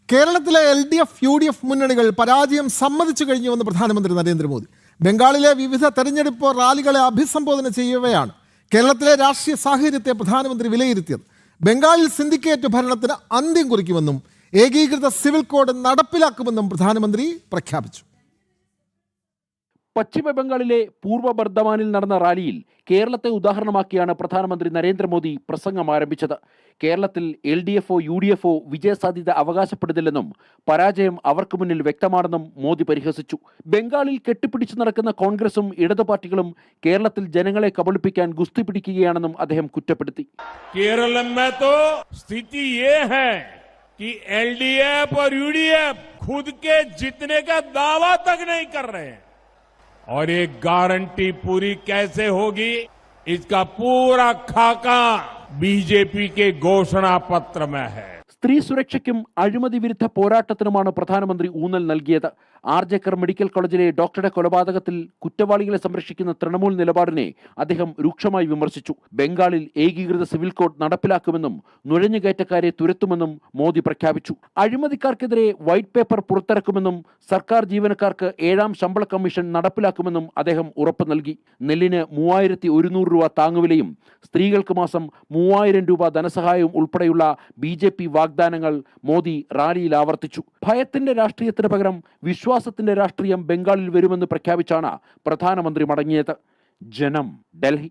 കേരളത്തിലെ LDF, UDF മുന്നണികൾ പരാജയം സമ്മതിച്ചു കഴിഞ്ഞുവെന്ന് പ്രധാനമന്ത്രി നരേന്ദ്രമോദി. ബംഗാളിലെ വിവിധ തെരഞ്ഞെടുപ്പ് റാലികളെ അഭിസംബോധന ചെയ്യവെയാണ് കേരളത്തിലെ രാഷ്ട്രീയ സാഹചര്യത്തെ പ്രധാനമന്ത്രി വിലയിരുത്തിയത്. ബംഗാളിൽ സിൻഡിക്കേറ്റ് ഭരണത്തിന് അന്ത്യം കുറിക്കുമെന്നും ഏകീകൃത സിവിൽ കോഡ് നടപ്പിലാക്കുമെന്നും പ്രധാനമന്ത്രി പ്രഖ്യാപിച്ചു. പശ്ചിമ ബംഗാളിലെ പൂർവ്വ ബർദ്ധമാനിൽ നടന്ന റാലിയിൽ കേരളത്തെ ഉദാഹരണമാക്കിയാണ് പ്രധാനമന്ത്രി നരേന്ദ്രമോദി പ്രസംഗം ആരംഭിച്ചത്. കേരളത്തിൽ LDFO, UDFO വിജയസാധ്യത അവകാശപ്പെടുന്നില്ലെന്നും പരാജയം അവർക്ക് മുന്നിൽ വ്യക്തമാണെന്നും മോദി പരിഹസിച്ചു. ബംഗാളിൽ കെട്ടിപ്പിടിച്ചു നടക്കുന്ന കോൺഗ്രസും ഇടതു പാർട്ടികളും കേരളത്തിൽ ജനങ്ങളെ കബളിപ്പിക്കാൻ ഗുസ്തി പിടിക്കുകയാണെന്നും അദ്ദേഹം കുറ്റപ്പെടുത്തി. कि LDF और UDF खुद के जीतने का दावा तक नहीं कर रहे हैं और ये गारंटी पूरी कैसे होगी, इसका पूरा खाका बीजेपी के घोषणा पत्र में है. സ്ത്രീ സുരക്ഷയ്ക്കും അഴിമതി വിരുദ്ധ പോരാട്ടത്തിനുമാണ് പ്രധാനമന്ത്രി ഊന്നൽ നൽകിയത്. ആർജക്കർ മെഡിക്കൽ കോളേജിലെ ഡോക്ടറുടെ കൊലപാതകത്തിൽ കുറ്റവാളികളെ സംരക്ഷിക്കുന്ന തൃണമൂൽ നിലപാടിനെ അദ്ദേഹം രൂക്ഷമായി വിമർശിച്ചു. ബംഗാളിൽ ഏകീകൃത സിവിൽ കോഡ് നടപ്പിലാക്കുമെന്നും നുഴഞ്ഞുകയറ്റക്കാരെ തുരത്തുമെന്നും മോദി പ്രഖ്യാപിച്ചു. അഴിമതിക്കാർക്കെതിരെ വൈറ്റ് പേപ്പർ പുറത്തിറക്കുമെന്നും സർക്കാർ ജീവനക്കാർക്ക് 7ാം ശമ്പള കമ്മീഷൻ നടപ്പിലാക്കുമെന്നും അദ്ദേഹം ഉറപ്പ് നൽകി. നെല്ലിന് 3100 രൂപ താങ്ങുവിലയും സ്ത്രീകൾക്ക് മാസം 3000 രൂപ ധനസഹായവും ഉൾപ്പെടെയുള്ള BJP വാഗ്ദാനങ്ങൾ മോദി റാലിയിൽ ആവർത്തിച്ചു. ഭയത്തിന്റെ രാഷ്ട്രീയത്തിന് പകരം വിശ്വാസത്തിന്റെ രാഷ്ട്രീയം ബംഗാളിൽ വരുമെന്ന് പ്രഖ്യാപിച്ചാണ് പ്രധാനമന്ത്രി മടങ്ങിയത്. ജനം, ഡൽഹി.